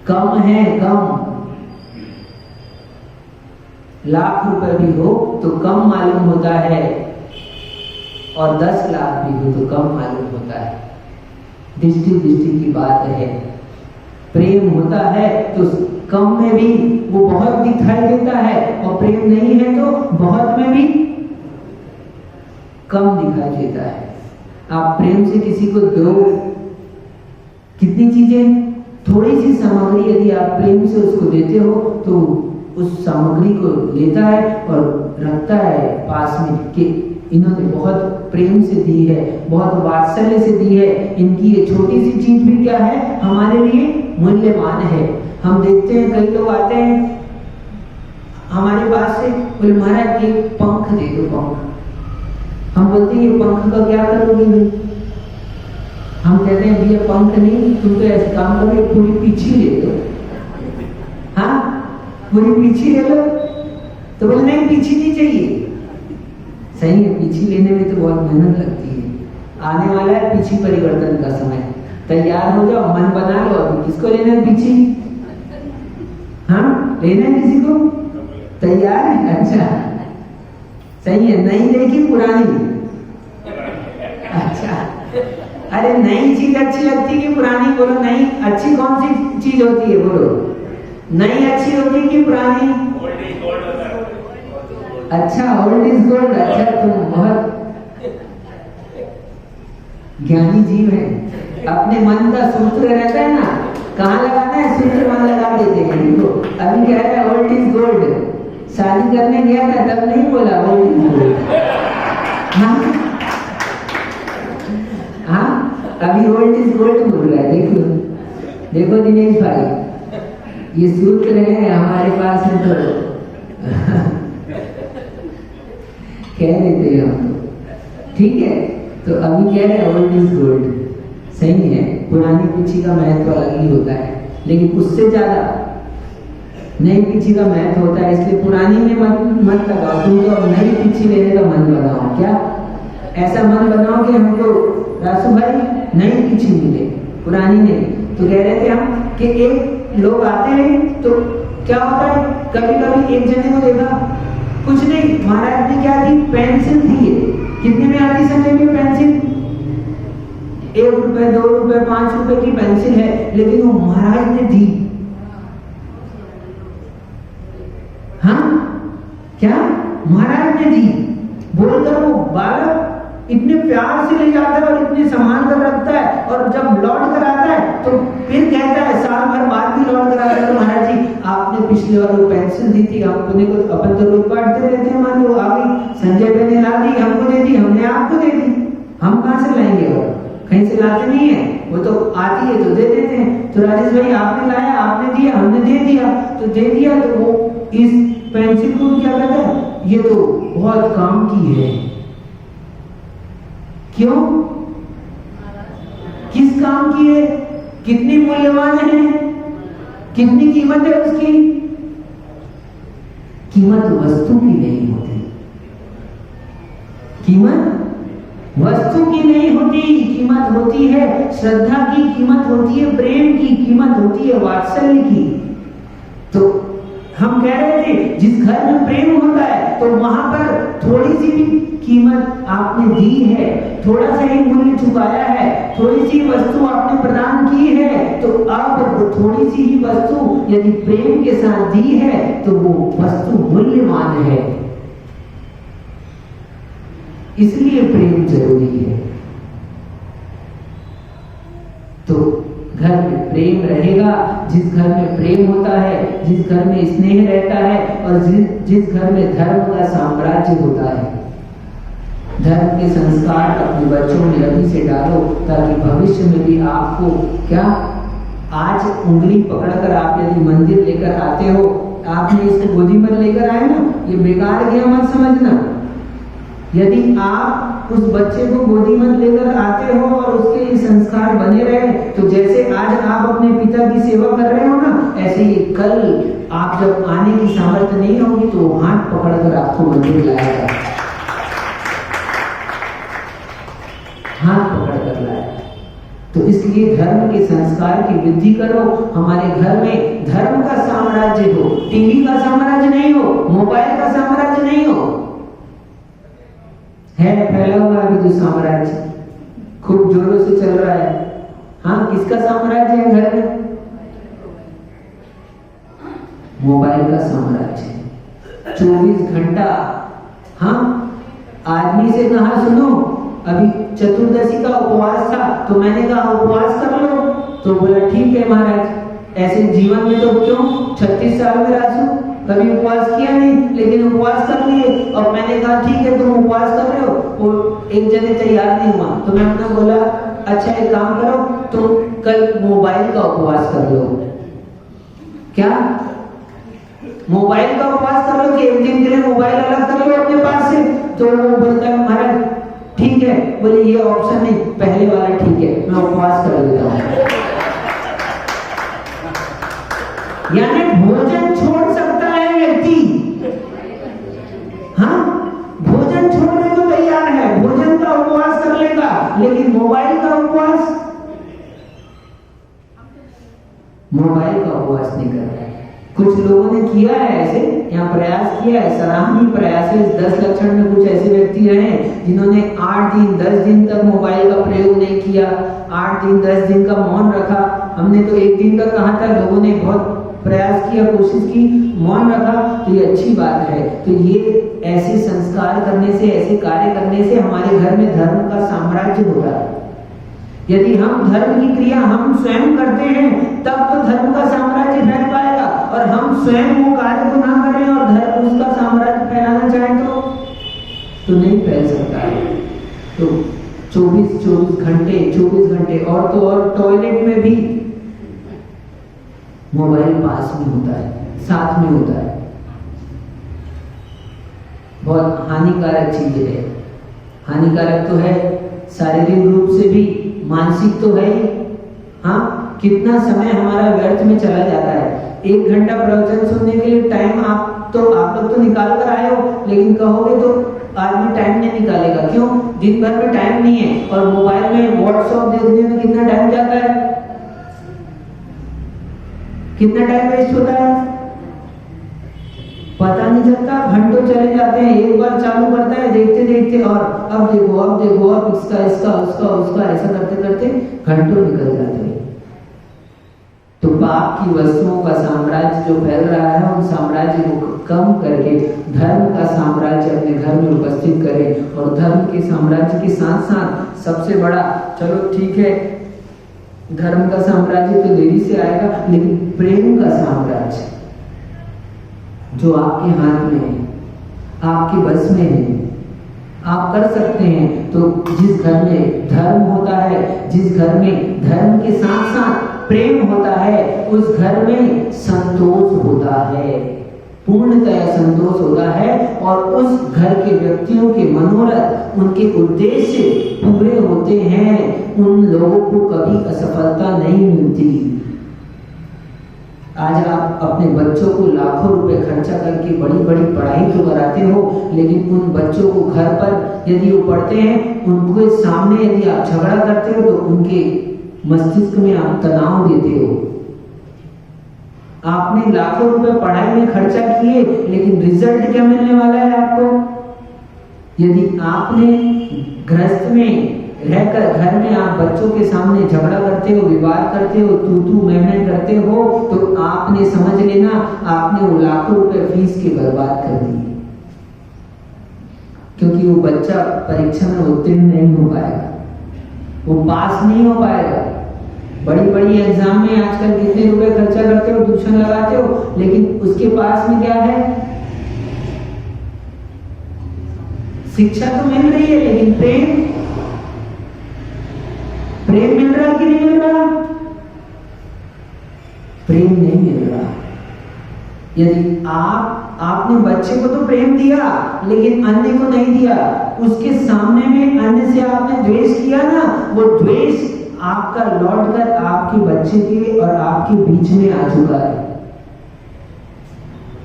कम है, कम। लाख रुपए भी हो तो कम मालूम होता है, और 10 लाख भी हो तो कम मालूम होता है। दृष्टि की बात है। प्रेम होता है तो कम में भी वो बहुत दिखाई देता है, और प्रेम नहीं है तो बहुत में भी कम दिखाई देता है। आप प्रेम से किसी को दो, कितनी चीजें, थोड़ी सी सामग्री यदि आप प्रेम से उसको देते हो तो उस सामग्री को लेता है और रखता है पास में कि इन्होंने बहुत प्रेम से दी है, बहुत वात्सल्य से दी है, इनकी ये छोटी सी चीज भी क्या है, हमारे लिए मूल्यवान है। हम देखते हैं कई लोग आते हैं हमारे पास से, बोले महाराज एक पंख दे दो, पंख। हम बोलते हैं ये पंख का क्या करोगे? हम कहते हैं भैया पंख नहीं, तुम तो ऐसे काम करो, पूरी पीछी ले लो। हाँ, पूरी पीछी ले लो। तो बोले नहीं, पीछी नहीं चाहिए। सही है, पीछी लेने में तो बहुत मेहनत लगती है। आने वाला है पीछी परिवर्तन का समय, तैयार हो जाओ, मन बना लो। अभी किसको लेना है पीछी? हाँ, लेना है किसी को? तैयार है? अच्छा, सही है। नई देखी पुरानी? अच्छा, अरे नई चीज अच्छी लगती है कि पुरानी? बोलो नई अच्छी कौन सी चीज होती है? बोलो नई अच्छी होती है कि पुरानी? अच्छा, ओल्ड इज गोल्ड। अच्छा, तुम बहुत ज्ञानी जीव है। अपने मन का सूत्र रहता है ना, कहाँ लगाना है सूत्र वहां लगा देते हैं। देखो अभी कह रहा है ओल्ड इज गोल्ड। शादी करने गया था तब नहीं बोला ओल्ड इज गोल्ड। हाँ, अभी ओल्ड इज गोल्ड बोल रहा है। देखो देखो दिनेश भाई, ये सूत्र है हमारे पास है तो कह देते हैं हम, ठीक है। तो अभी कह रहे हैं ओल्ड इज गोल्ड, सही है। पुरानी पीछी का महत्व अलग ही होता है, लेकिन उससे ज्यादा नई पीछी का महत्व होता है। इसलिए पुरानी में मत लगाओ, तुम तो अब नई पीछी लेने का मन बनाओ। क्या ऐसा मन बनाओ कि हमको रासू भाई नई पीछी मिले, पुरानी नहीं। तो कह रहे थे हम कि एक लोग आते हैं तो क्या होता है, कभी कभी एक जने को देखा, कुछ नहीं, महाराज ने क्या दी, पेंसिल दी है। कितने में आती संजय में पेंसिल? 1 रुपए, 2 रुपए, 5 रुपए की पेंसिल है, लेकिन वो महाराज ने दी। हाँ, क्या महाराज ने दी बोलकर वो बालक इतने प्यार से ले जाता है और इतने संभाल कर रखता है, और जब लौट कर आता है तो फिर कहता है, साल भर बाद भी लौट कर आता है, तो महाराज जी आपने पिछले बार वो पेंसिल दी थी, हमको को अपन तो रोज बांटते रहते हैं, मान लो आ गई, संजय भाई ने ला दी, हमको दे दी, हमने आपको दे दी, हम कहाँ से लाएंगे? और कहीं से लाते नहीं है, वो तो आती है तो दे देते हैं। तो राजेश भाई आपने लाया, आपने दिया, हमने दे दिया, तो दे दिया, तो वो इस पेंसिल को क्या कहता है, ये तो बहुत काम की है। क्यों? किस काम की है? कितनी मूल्यवान है? कितनी कीमत है उसकी? कीमत वस्तु की नहीं होती, कीमत वस्तु की नहीं होती, कीमत होती है श्रद्धा की, कीमत होती है प्रेम की, कीमत होती है वात्सल्य की। तो हम कह रहे थे जिस घर में प्रेम होता है तो वहां पर थोड़ी सी भी कीमत आपने दी है, थोड़ा सा ही मूल्य चुकाया है, थोड़ी सी वस्तु आपने प्रदान की है, तो अब थोड़ी सी ही वस्तु यदि प्रेम के साथ दी है तो वो वस्तु मूल्यवान है। इसलिए प्रेम जरूरी है। तो घर में प्रेम रहेगा, जिस घर में प्रेम होता है, जिस घर में स्नेह रहता है और जिस घर में धर्म का साम्राज्य होता है। धर्म के संस्कार अपने बच्चों में अभी से डालो, ताकि भविष्य में भी आपको क्या, आज उंगली पकड़कर आप यदि मंदिर लेकर आते हो, आपने इसको गोदी में लेकर आए ना, ये बेकार गया मत समझना। यदि आप उस बच्चे को गोदी में लेकर आते हो और उसके ये संस्कार बने रहे, तो जैसे आज आप अपने पिता की सेवा कर रहे हो ना, ऐसे ही कल आप जब आने की सामर्थ्य नहीं होगी तो हाथ पकड़कर आपको मंदिर लाएगा, हाथ पकड़कर लाएगा। तो इसलिए धर्म के संस्कार की वृद्धि करो। हमारे घर में धर्म का साम्राज्य हो, टीवी का साम्राज्य नहीं हो, मोबाइल का साम्राज्य नहीं हो। है फैला हुआ अभी जो साम्राज्य खूब जोरों से चल रहा है। हाँ, किसका साम्राज्य है घर में? मोबाइल का साम्राज्य। 24 घंटा। हाँ, आदमी से कहा सुनो, अभी चतुर्दशी का उपवास था तो मैंने कहा उपवास कर लो, तो बोला ठीक है महाराज। ऐसे जीवन में तो क्यों 36 साल में राजू कभी उपवास किया नहीं, लेकिन उपवास कर लिए। और मैंने कहा ठीक है तुम उपवास कर रहे हो, वो एक जने तैयार नहीं हुआ, तो मैं अपना बोला अच्छा एक काम करो, तुम कल मोबाइल का उपवास कर लो। क्या मोबाइल का उपवास कर लो कि एक दिन के लिए मोबाइल अलग कर लो अपने पास से? तो वो बोलता है महाराज ठीक है। बोले ये ऑप्शन नहीं, पहले वाला ठीक है, मैं उपवास कर लेता हूं। यानी भोजन छोड़ सकता है व्यक्ति। हाँ, भोजन छोड़ने को तैयार है, भोजन का उपवास कर लेगा, लेकिन मोबाइल का उपवास, मोबाइल का उपवास नहीं कर रहा है। कुछ लोगों ने किया है ऐसे, यहाँ प्रयास किया है, सराहनीय प्रयास है। 10 लक्षण में कुछ ऐसे व्यक्ति रहे जिन्होंने 8 दिन 10 दिन तक मोबाइल का प्रयोग नहीं किया, 8 दिन 10 दिन का मौन रखा। हमने तो 1 दिन का कहा था, लोगों ने बहुत प्रयास किया, कोशिश की, मौन रखा, तो ये अच्छी बात है। तो ये ऐसे संस्कार करने से, ऐसे कार्य करने से हमारे घर में धर्म का साम्राज्य होता है। यदि हम धर्म की क्रिया हम स्वयं करते हैं, तब तो धर्म का साम्राज्य फैल पाएगा। और हम स्वयं वो कार्य को ना करें और धर्म उसका साम्राज्य फैलाना चाहें तो नहीं फैल सकता है। तो 24 घंटे और तो और टॉयलेट में भी मोबाइल पास में होता है, साथ में होता है। बहुत हानिकारक चीज है। हानिकारक तो है शारीरिक रूप से भी, मानसिक तो है। हाँ, कितना समय हमारा व्यर्थ में चला जाता है। 1 घंटा प्रवचन सुनने के लिए टाइम आप लोग तो निकाल कर आए हो, लेकिन कहोगे तो आदमी टाइम नहीं निकालेगा। क्यों? दिन भर में टाइम नहीं है। और मोबाइल में व्हाट्सएप देखने में कितना टाइम जाता है, कितना टाइम वेस्ट होता है, पता नहीं चलता। घंटों चले जाते हैं। एक बार चालू करता है, देखते देखते, और अब देखो अब इसका उसका ऐसा करते करते घंटों निकल जाते हैं। तो पाप की वस्तुओं का साम्राज्य जो फैल रहा है, उन साम्राज्य को कम करके धर्म का साम्राज्य अपने घर में उपस्थित करें। और धर्म के साम्राज्य के साथ साथ सबसे बड़ा, चलो ठीक है धर्म का साम्राज्य तो देरी से आएगा, लेकिन प्रेम का साम्राज्य जो आपके हाथ में है, आपके बस में है, आप कर सकते हैं। तो जिस घर में धर्म होता है, जिस घर में धर्म के साथ साथ प्रेम होता है, उस घर में संतोष होता है, पूर्णतया संतोष होता है। और उस घर के व्यक्तियों के मनोरथ, उनके उद्देश्य पूरे होते हैं। उन लोगों को कभी असफलता नहीं मिलती। आज आप अपने बच्चों को लाखों रुपए खर्चा करके बड़ी बड़ी पढ़ाई तो कराते हो, लेकिन उन बच्चों को घर पर यदि वो पढ़ते हैं, उनके सामने यदि आप झगड़ा करते हो, तो उनके मस्तिष्क में आप तनाव देते हो। आपने लाखों रुपए पढ़ाई में खर्चा किए, लेकिन रिजल्ट क्या मिलने वाला है आपको? यदि आपने गृहस्थ में रहकर घर में आप बच्चों के सामने झगड़ा करते हो, विवाद करते हो, तू मैं करते हो, तो आपने समझ लेना आपने वो लाखों रुपए फीस के बर्बाद कर दिए। क्योंकि वो बच्चा परीक्षा में उत्तीर्ण नहीं हो पाएगा, वो पास नहीं हो पाएगा। बड़ी बड़ी एग्जाम में आजकल कितने रुपए खर्चा करते हो, ट्यूशन लगाते हो, लेकिन उसके पास में क्या है? शिक्षा तो मिल रही है, लेकिन प्रेम मिल रहा कि नहीं मिल रहा? प्रेम नहीं मिल रहा। यदि आपने बच्चे को तो प्रेम दिया, लेकिन अन्य को नहीं दिया, उसके सामने में अन्य से आपने द्वेष किया ना, वो द्वेष आपका लौटकर आपके बच्चे के और आपके बीच में आ चुका है।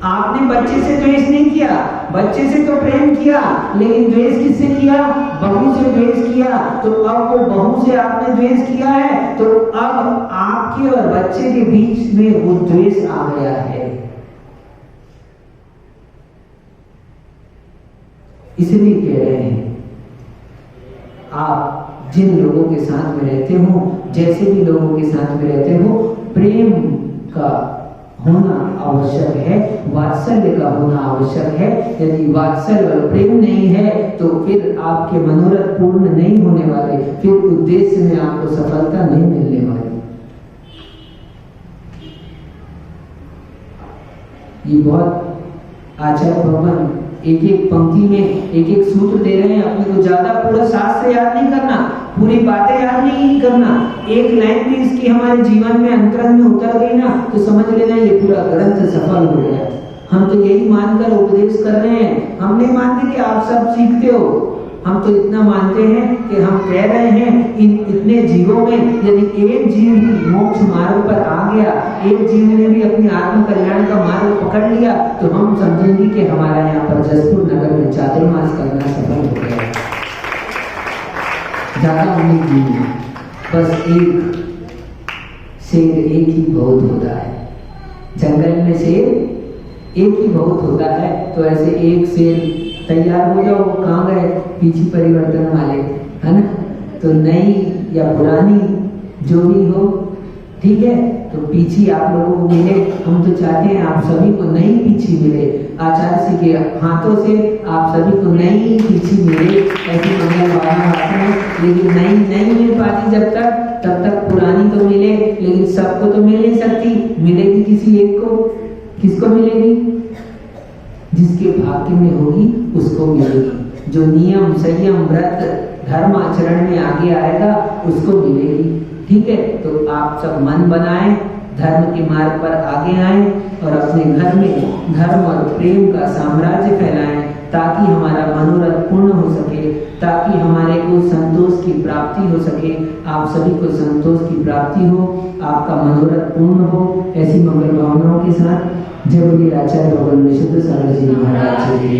आपने बच्चे से द्वेष नहीं किया, बच्चे से तो प्रेम किया, लेकिन द्वेष किससे किया? बहू से द्वेष किया। तो अब वो बहू से आपने द्वेष किया है, तो अब आपके और बच्चे के बीच में वो द्वेष आ गया है। इसलिए कह रहे हैं, आप जिन लोगों के साथ में रहते हो, जैसे भी लोगों के साथ में रहते हो, प्रेम का होना आवश्यक है, वात्सल्य का होना आवश्यक है। यदि वात्सल्य और प्रेम नहीं है तो फिर आपके मनोरथ पूर्ण नहीं होने वाले, फिर उद्देश्य में आपको सफलता नहीं मिलने वाली। ये बहुत आचार्य भगवान एक एक पंक्ति में एक एक सूत्र दे रहे हैं। अपने को ज्यादा पूरा शास्त्र याद नहीं करना, पूरी बातें याद नहीं करना, एक लाइन भी इसकी हमारे जीवन में अंतरंग में उतर गई ना, तो समझ लेना ये पूरा ग्रंथ सफल हो गया। हम तो यही मानकर उपदेश कर रहे हैं, हम नहीं मानते कि आप सब सीखते हो, हम तो इतना मानते हैं कि हम कह रहे हैं इन इतने जीवों में यदि एक जीव भी मोक्ष मार्ग पर आ गया, एक जीव ने भी अपनी आत्म कल्याण का मार्ग पकड़ लिया, तो हम समझेंगे कि हमारा यहाँ पर जसपुर नगर में चातुर्मास करना सफल हो गया। ज्यादा उम्मीद नहीं है, बस एक शेर एक ही बहुत होता है। जंगल में शेर एक ही बहुत होता है, तो ऐसे एक शेर तैयार हो जाओ, कहाँ गए पीछे परिवर्तन वाले, है ना? तो नई या पुरानी जो भी हो, ठीक है, तो पीछी आप लोगों को मिले। हम तो चाहते हैं आप सभी को नई पीछी मिले, आचार्य जी के हाथों से आप सभी को नई पीछी मिले, ऐसी मंगल भावना आती है। लेकिन नई नहीं मिल पाती जब तक, तब तक पुरानी तो मिले, लेकिन सबको तो मिल नहीं सकती, मिलेगी किसी एक को। किसको मिलेगी? जिसके भाग्य में होगी उसको मिलेगी। जो नियम संयम व्रत धर्म आचरण में आगे आएगा उसको मिलेगी। ठीक है, तो आप सब मन बनाएं, धर्म के मार्ग पर आगे आएं और अपने घर में धर्म और प्रेम का साम्राज्य फैलाएं, ताकि हमारा मनोरथ पूर्ण हो सके, ताकि हमारे को संतोष की प्राप्ति हो सके, आप सभी को संतोष की प्राप्ति हो, आपका मनोरथ पूर्ण हो। ऐसी मंगल भावनाओं के साथ जय बोले आचार्य भगवान विशुद्ध सागर जी महाराज जी।